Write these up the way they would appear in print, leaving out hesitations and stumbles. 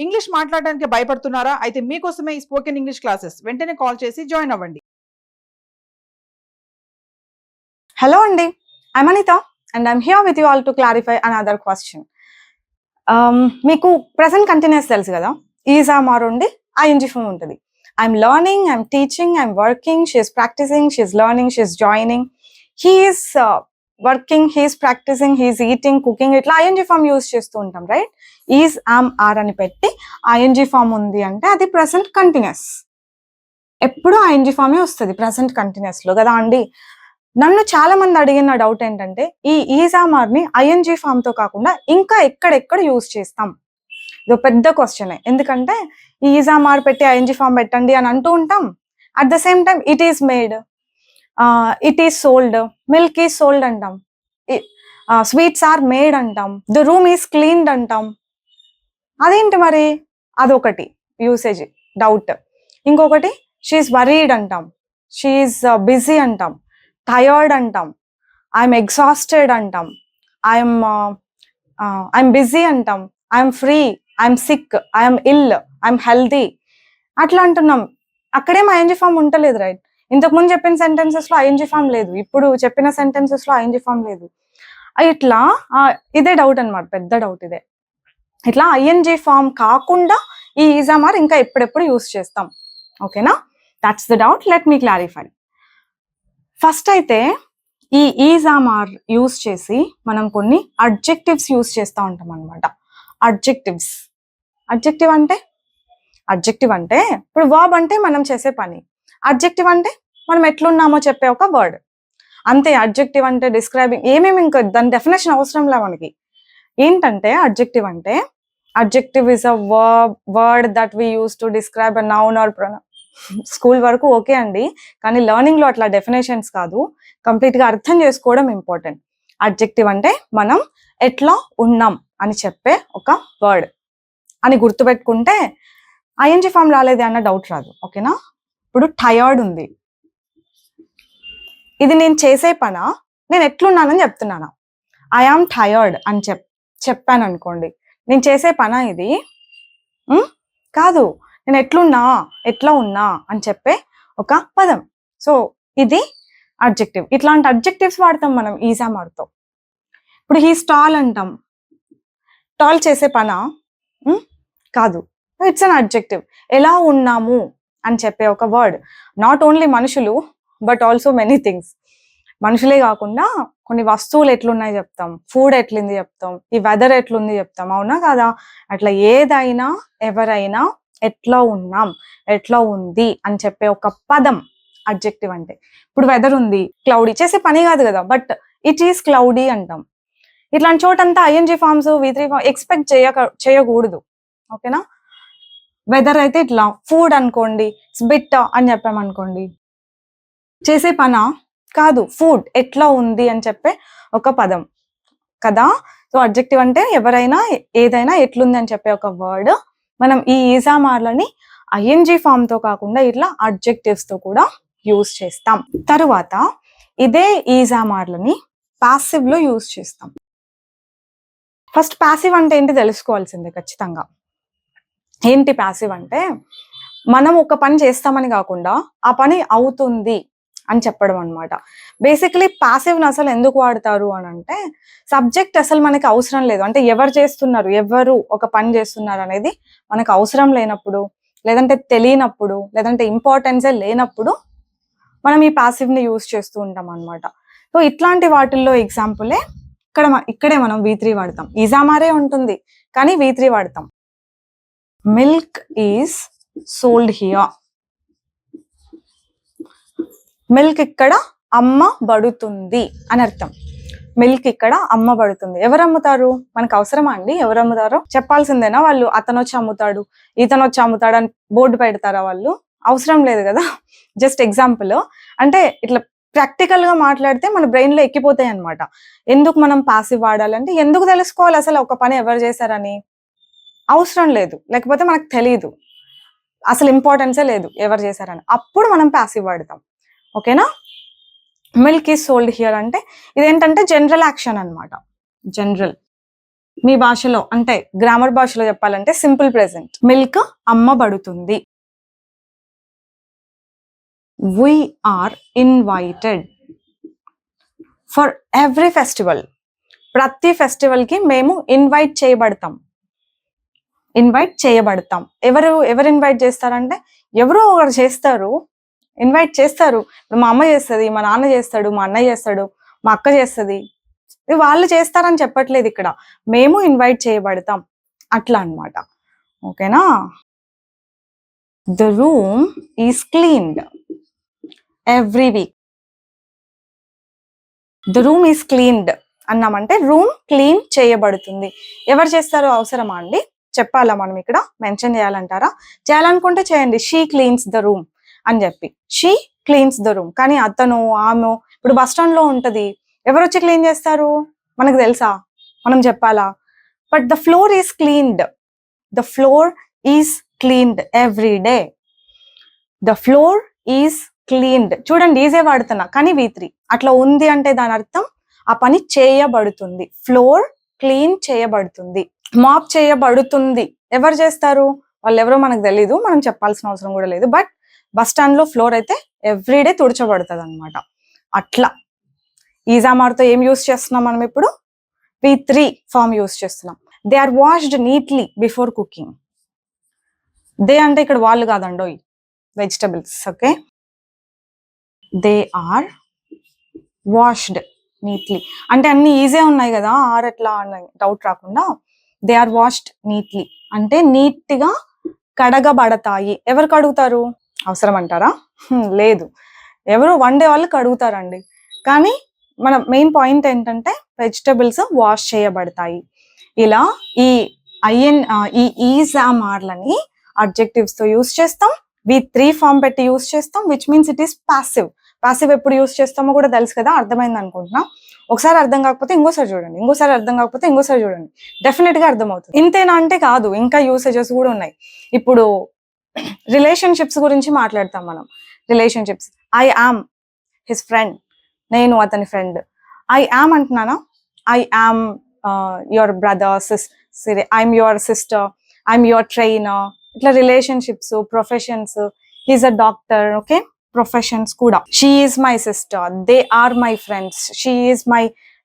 English మాట్లాడడానికి భయపడుతున్నారా? అయితే మీకోసమే ఈ స్పోకెన్ ఇంగ్లీష్ క్లాసెస్. వెంటనే కాల్ చేసి జాయిన్ అవ్వండి. Hello Andy, I'm Anita and I'm here with you all to clarify another question. మీకు ప్రెసెంట్ కంటిన్యూస్ తెలుసు కదా, ఈజ్ ఆర్ ఆర్ ఉండి ఐఎన్జీ ఫామ్ ఉంటుంది. I'm learning, I'm teaching, I'm working, she's practising, she's learning, she's joining, he's working, he's practising, he's eating, cooking, ఇట్లా ING form use చేస్తూ ఉంటాం, right? Is are అని పెట్టి ING form ఉంది అంటే అది ప్రెసెంట్ కంటిన్యూస్. ఎప్పుడు ఐఎన్జీ ఫామే వస్తుంది ప్రెసెంట్ కంటిన్యూస్ లో కదా అండి. నన్ను చాలా మంది అడిగిన డౌట్ ఏంటంటే, ఈ ఈజామార్ ని ఐఎన్జీ ఫామ్ తో కాకుండా ఇంకా ఎక్కడెక్కడ యూజ్ చేస్తాం? ఇది పెద్ద క్వశ్చనే. ఎందుకంటే ఈ ఈజామార్ పెట్టి ఐఎన్జీ ఫామ్ పెట్టండి అని అంటూ ఉంటాం. At the same time it is made, it is sold, milk is sold అంటాం, స్వీట్స్ ఆర్ మేడ్ అంటాం, ద రూమ్ ఈజ్ క్లీన్డ్ అంటాం. అదేంటి మరి? అదొకటి యూసేజ్ డౌట్. ఇంకొకటి షీఈస్ వరీడ్ అంటాం, షీఈస్ బిజీ అంటాం, టయర్డ్ అంటాం, ఐఎమ్ ఎగ్జాస్టెడ్ అంటాం, ఐఎమ్ బిజీ అంటాం, I'm free, I'm sick, I'm ill, I'm healthy అట్లా అంటున్నాం. అక్కడేం ఐఎన్జీ ఫామ్ ఉంటలేదు, రైట్? ఇంతకుముందు చెప్పిన సెంటెన్సెస్ లో ఐఎన్జీ ఫామ్ లేదు, ఇప్పుడు చెప్పిన సెంటెన్సెస్ లో ఐఎన్జీ ఫామ్ లేదు. ఇట్లా ఇదే డౌట్ అనమాట, పెద్ద డౌట్ ఇదే. ఇట్లా ఐఎన్జీ ఫామ్ కాకుండా ఈ ఈజామార్ ఇంకా ఎప్పుడెప్పుడు యూజ్ చేస్తాం? ఓకేనా? That's the doubt. Let me clarify. First అయితే ఈ ఈజామార్ యూజ్ చేసి మనం కొన్ని అడ్జెక్టివ్స్ యూజ్ చేస్తూ ఉంటాం అనమాట. అడ్జెక్టివ్స్, అడ్జెక్టివ్ అంటే ఇప్పుడు వర్బ్ అంటే మనం చేసే పని, అడ్జెక్టివ్ అంటే మనం ఎట్లున్నామో చెప్పే ఒక వర్డ్ అంతే. అడ్జెక్టివ్ అంటే డిస్క్రైబింగ్, ఏమేమి ఇంకా దాని డెఫినేషన్ అవసరం లే మనకి. ఏంటంటే అడ్జెక్టివ్ అంటే, adjective is a word that we use to describe a noun are pronoun. School వరకు ఓకే అండి, కానీ లెర్నింగ్ లో అట్లా డెఫినేషన్స్ కాదు, కంప్లీట్ గా అర్థం చేసుకోవడం ఇంపార్టెంట్. అడ్జెక్టివ్ అంటే మనం ఎట్లా ఉన్నాం అని చెప్పే ఒక వర్డ్ అని గుర్తుపెట్టుకుంటే ఐఎన్జీ ఫామ్ రాలేదు అన్న డౌట్ రాదు. ఓకేనా? ఇప్పుడు టయర్డ్ ఉంది, ఇది నేను చేసే పనా, నేను ఎట్లున్నానని చెప్తున్నానా? ఐ ఆమ్ టయర్డ్ అని చెప్పాను అనుకోండి, నేను చేసే పనా ఇది? కాదు, నేను ఎట్లా ఉన్నా అని చెప్పే ఒక పదం. సో ఇది అడ్జెక్టివ్. ఇట్లాంటి అడ్జెక్టివ్స్ వాడతాం మనం ఈజామార్తో. ఇప్పుడు హీ టాల్ అంటాం, టాల్ చేసే పనా? కాదు, ఇట్స్ అన్ అడ్జెక్టివ్. ఎలా ఉన్నాము అని చెప్పే ఒక వర్డ్. నాట్ ఓన్లీ మనుషులు బట్ ఆల్సో మెనీ థింగ్స్. మనుషులే కాకుండా కొన్ని వస్తువులు ఎట్లున్నాయి చెప్తాం, ఫుడ్ ఎట్లుంది చెప్తాం, ఈ వెదర్ ఎట్లుంది చెప్తాం, అవునా కదా? అట్లా ఏదైనా ఎవరైనా ఎట్లా ఉన్నాం, ఎట్లా ఉంది అని చెప్పే ఒక పదం అడ్జెక్టివ్ అంటే. ఇప్పుడు వెదర్ ఉంది, క్లౌడీ, చేసే పని కాదు కదా, బట్ ఇట్ ఈస్ క్లౌడీ అంటాం. ఇట్లాంటి చోటంతా ING forms, V3 form expect చేయకూడదు. ఓకేనా? వెదర్ అయితే ఇట్లా, ఫుడ్ అనుకోండి, బిట్ అని చెప్పామనుకోండి, చేసే పనా? కాదు, ఫుడ్ ఎట్లా ఉంది అని చెప్పే ఒక పదం కదా. సో అడ్జెక్టివ్ అంటే ఎవరైనా ఏదైనా ఎట్లుంది అని చెప్పే ఒక వర్డ్. మనం ఈ ఈజామార్లని ఐఎన్జీ ఫామ్ తో కాకుండా ఇట్లా అడ్జెక్టివ్స్ తో కూడా యూజ్ చేస్తాం. తరువాత ఇదే ఈజామార్లని పాసివ్ లో యూజ్ చేస్తాం. ఫస్ట్ పాసివ్ అంటే ఏంటి తెలుసుకోవాల్సిందే ఖచ్చితంగా. ఏంటి పాసివ్ అంటే, మనం ఒక పని చేస్తామని కాకుండా ఆ పని అవుతుంది అని చెప్పడం అనమాట. బేసికలీ పాసివ్ని అసలు ఎందుకు వాడతారు అని అంటే, సబ్జెక్ట్ అసలు మనకి అవసరం లేదు, అంటే ఎవరు చేస్తున్నారు, ఎవరు ఒక పని చేస్తున్నారు అనేది మనకు అవసరం లేనప్పుడు, లేదంటే తెలియనప్పుడు, లేదంటే ఇంపార్టెన్సే లేనప్పుడు మనం ఈ పాసివ్ని యూజ్ చేస్తూ ఉంటాం అనమాట. సో ఇట్లాంటి వాటిల్లో ఎగ్జాంపులే ఇక్కడే మనం V3 వాడతాం. ఈజామారే ఉంటుంది కానీ V3 వాడతాం. Milk is sold here. Milk ఇక్కడ అమ్మబడుతుంది అని అర్థం. మిల్క్ ఇక్కడ అమ్మబడుతుంది. ఎవరు అమ్ముతారు? మనకు అవసరమా అండి? ఎవరు అమ్ముతారో చెప్పాల్సిందేనా? వాళ్ళు అతను వచ్చి అమ్ముతాడు, ఇతను వచ్చి అమ్ముతాడు అని బోర్డు పెడతారా? వాళ్ళు అవసరం లేదు కదా. Just example. అంటే ఇట్లా ప్రాక్టికల్ గా మాట్లాడితే మన బ్రెయిన్ లో ఎక్కిపోతాయి అనమాట. ఎందుకు మనం పాసివ్ వాడాలంటే, ఎందుకు తెలుసుకోవాలి అసలు ఒక పని ఎవరు చేశారని? అవసరం లేదు, లేకపోతే మనకు తెలియదు, అసలు ఇంపార్టెన్సే లేదు ఎవరు చేశారని, అప్పుడు మనం పాసివ్ వాడతాం. ఓకేనా? మిల్క్ ఈజ్ సోల్డ్ హియర్ అంటే ఇదేంటంటే జనరల్ యాక్షన్ అనమాట. జనరల్ మీ భాషలో అంటే గ్రామర్ భాషలో చెప్పాలంటే సింపుల్ ప్రెజెంట్. మిల్క్ అమ్మబడుతుంది. We are invited for every festival. ప్రతి ఫెస్టివల్ కి మేము ఇన్వైట్ చేయబడతాం. ఎవరు ఇన్వైట్ చేస్తారంటే ఎవరో ఒకరు చేస్తారు, ఇన్వైట్ చేస్తారు. మా అమ్మ చేస్తుంది, మా నాన్న చేస్తాడు, మా అన్నయ్య చేస్తాడు, మా అక్క చేస్తుంది. వాళ్ళు చేస్తారని చెప్పట్లేదు ఇక్కడ, మేము ఇన్వైట్ చేయబడతాం అట్లా అన్నమాట. ఓకేనా? The room is cleaned every week. The room is cleaned అన్నామంటే రూమ్ క్లీన్ చేయబడుతుంది. ఎవరు చేస్తారు అవసరమా అండి? చెప్పాలా మనం ఇక్కడ? మెన్షన్ చేయాలంటారా? చేయాలనుకుంటే చేయండి. షీ క్లీన్స్ ద రూమ్ అని చెప్పి, షీ క్లీన్స్ ద రూమ్. కానీ అతను ఆమె ఇప్పుడు బస్ స్టాండ్ లో ఉంటది, ఎవరు వచ్చి క్లీన్ చేస్తారు మనకు తెలుసా? మనం చెప్పాలా? But the floor is cleaned. The floor is cleaned every day. The floor is cleaned. చూడండి, ఈజే వాడుతున్నా కానీ V3 అట్లా ఉంది అంటే దాని అర్థం ఆ పని చేయబడుతుంది. ఫ్లోర్ క్లీన్ చేయబడుతుంది. మాప్ చేయబడుతుంది. ఎవరు చేస్తారు? వాళ్ళు ఎవరో మనకు తెలీదు, మనం చెప్పాల్సిన అవసరం కూడా లేదు. బట్ బస్ స్టాండ్ లో ఫ్లోర్ అయితే ఎవ్రీడే తుడచబడుతుంది అనమాట. అట్లా ఈజామార్తో ఏం యూస్ చేస్తున్నాం మనం ఇప్పుడు? V3 ఫామ్ యూస్ చేస్తున్నాం. They are washed neatly before cooking. They అంటే ఇక్కడ వాళ్ళు కాదండో, vegetables. Okay, they are washed neatly అంటే అన్ని ఈజీ ఉన్నాయి కదా, ఆర్ ఎట్లా డౌట్ రాకుండా దే ఆర్ వాష్డ్ నీట్లీ అంటే నీట్ గా కడగబడతాయి. ఎవరు కడుగుతారు? అవసరం అంటారా? లేదు, ఎవరు వండే వాళ్ళు కడుగుతారండి. కానీ మన మెయిన్ పాయింట్ ఏంటంటే వెజిటబుల్స్ వాష్ చేయబడతాయి. ఇలా ఈ ఈజామార్లని అడ్జెక్టివ్స్ తో యూస్ చేస్తాం. V3 ఫామ్ పెట్టి యూస్ చేస్తాం, which means it is passive. Passive ఎప్పుడు యూస్ చేస్తామో కూడా తెలుసు కదా, అర్థమైంది అనుకుంటున్నా. ఒకసారి అర్థం కాకపోతే ఇంకోసారి చూడండి, ఇంకోసారి అర్థం కాకపోతే ఇంకోసారి చూడండి, డెఫినెట్ గా అర్థమవుతుంది. ఇంతేనా అంటే కాదు, ఇంకా యూసేజెస్ కూడా ఉన్నాయి. ఇప్పుడు రిలేషన్షిప్స్ గురించి మాట్లాడతాం మనం. Relationships, I am his friend, నేను అతని ఫ్రెండ్. ఐ యామ్ అంటున్నానా? I am your brother, I'm your sister, I'm your trainer. ఇట్లా relationships, professions, he's a doctor. Okay, professions కూడా. She is my sister, they are my friends, she is my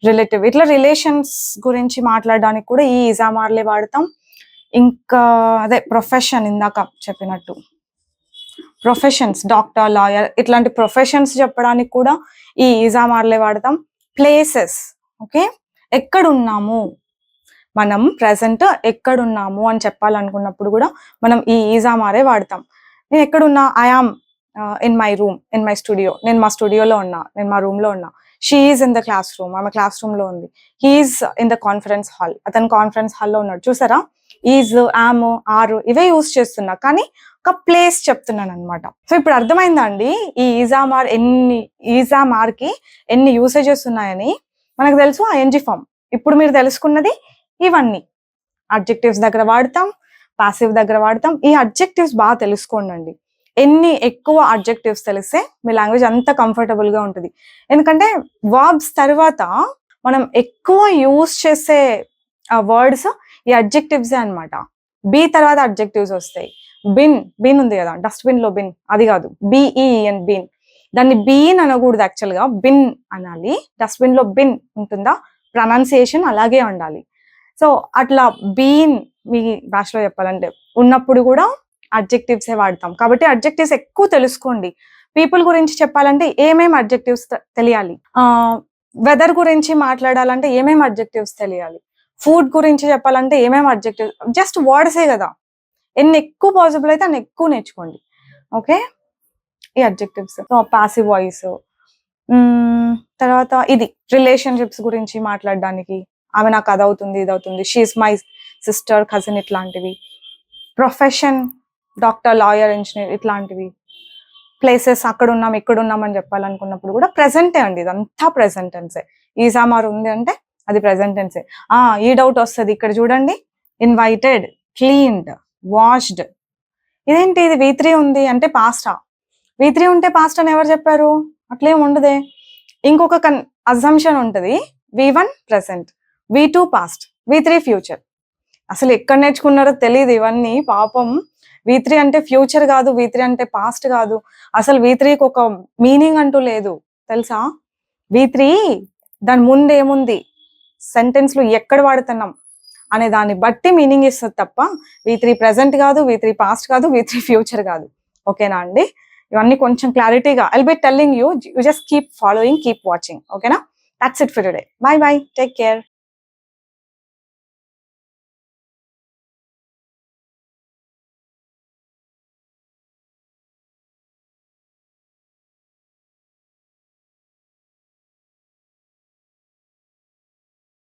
relative. ఇట్లా relations గురించి మాట్లాడడానికి కూడా ఈ ఈజామార్లే వాడతాం. ఇంకా అదే ప్రొఫెషన్, ఇందాక చెప్పినట్టు ప్రొఫెషన్స్, డాక్టర్, లాయర్, ఇట్లాంటి ప్రొఫెషన్స్ చెప్పడానికి కూడా ఈ ఈజామార్లే వాడతాం. ప్లేసెస్, ఓకే, ఎక్కడున్నాము మనం, ప్రెసెంట్ ఎక్కడున్నాము అని చెప్పాలనుకున్నప్పుడు కూడా మనం ఈ ఈజామారే వాడతాం. నేను ఎక్కడున్నా? I am in my room, in my studio. నేను మా స్టూడియోలో ఉన్నా, నేను మా రూమ్ లో ఉన్నా. She is in the classroom, ఆమె క్లాస్ రూమ్ లో ఉంది. He's in the conference hall, అతను కాన్ఫరెన్స్ హాల్లో ఉన్నాడు. చూసారా? ఈజ్, యామ్, ఆర్ ఇవే యూస్ చేస్తున్నా, కానీ ఒక ప్లేస్ చెప్తున్నాను అనమాట. సో ఇప్పుడు అర్థమైందా అండి ఈ ఈజామార్ కి ఎన్ని యూసేజెస్ ఉన్నాయని? మనకు తెలుసు ING ఫామ్. ఇప్పుడు మీరు తెలుసుకున్నది ఇవన్నీ. అడ్జెక్టివ్స్ దగ్గర వాడతాం, పాసివ్ దగ్గర వాడతాం. ఈ అడ్జెక్టివ్స్ బాగా తెలుసుకోండి. ఎన్ని ఎక్కువ అడ్జెక్టివ్స్ తెలిస్తే మీ లాంగ్వేజ్ అంత కంఫర్టబుల్ గా ఉంటుంది. ఎందుకంటే వర్బ్స్ తర్వాత మనం ఎక్కువ యూస్ చేసే వర్డ్స్ ఈ అడ్జెక్టివ్స్ అన్నమాట. బి తర్వాత అడ్జెక్టివ్స్ వస్తాయి. బిన్ ఉంది కదా, డస్ట్బిన్ లో బిన్, అది కాదు, BEN బిన్. దాన్ని బీన్ అనకూడదు, యాక్చువల్ గా బిన్ అనాలి. డస్ట్బిన్ లో బిన్ ఉంటుందా, ప్రొనౌన్సియేషన్ అలాగే ఉండాలి. సో అట్లా బీన్ మీ భాషలో చెప్పాలంటే ఉన్నప్పుడు కూడా అడ్జెక్టివ్సే వాడతాం. కాబట్టి అడ్జెక్టివ్స్ ఎక్కువ తెలుసుకోండి. పీపుల్ గురించి చెప్పాలంటే ఏమేమి అడ్జెక్టివ్స్ తెలియాలి, వెదర్ గురించి మాట్లాడాలంటే ఏమేమి అడ్జెక్టివ్స్ తెలియాలి, ఫుడ్ గురించి చెప్పాలంటే ఏమేమి అడ్జెక్టివ్స్, జస్ట్ వర్డ్సే కదా. ఎన్ని ఎక్కువ పాసిబుల్ అయితే అన్ని ఎక్కువ నేర్చుకోండి. ఓకే, ఈ అడ్జెక్టివ్స్. Passive voice. తర్వాత ఇది రిలేషన్షిప్స్ గురించి మాట్లాడడానికి, ఆమె నాకు అది అవుతుంది, ఇది అవుతుంది, షీఈస్ మై సిస్టర్, కజిన్, ఇట్లాంటివి. ప్రొఫెషన్, డాక్టర్, లాయర్, ఇంజనీర్, ఇట్లాంటివి. ప్లేసెస్, అక్కడ ఉన్నాం, ఇక్కడ ఉన్నాం అని చెప్పాలనుకున్నప్పుడు కూడా ప్రెసెంటే అండి, ఇదంతా ప్రెసెంట్ టెన్సే. ఈజామార్ ఉంది అంటే అది ప్రెసెంట్ టెన్సే. ఈ డౌట్ వస్తుంది ఇక్కడ చూడండి, ఇన్వైటెడ్, క్లీన్డ్, వాష్డ్. ఇదేంటి ఇది V3 ఉంది అంటే పాస్టా? V3 ఉంటే పాస్ట్ అని ఎవరు చెప్పారు? అట్లేం ఉండదే. ఇంకొక అజంప్షన్ ఉంటుంది, V1 present, V2 past, V3 future. అసలు ఎక్కడ నేర్చుకున్నారో తెలియదు ఇవన్నీ పాపం. V3 అంటే ఫ్యూచర్ కాదు, V3 అంటే పాస్ట్ కాదు, అసలు V3కి ఒక మీనింగ్ అంటూ లేదు తెలుసా. V3 దాని ముందు ఏముంది, సెంటెన్స్లు ఎక్కడ వాడుతున్నాం అనే దాన్ని బట్టి మీనింగ్ ఇస్తుంది తప్ప V3 ప్రెసెంట్ కాదు, V3 పాస్ట్ కాదు, V3 ఫ్యూచర్ కాదు. ఓకేనా అండి? ఇవన్నీ కొంచెం క్లారిటీగా I'll be telling you, you just keep following, keep watching. ఓకేనా? That's it for today. Bye bye, take care.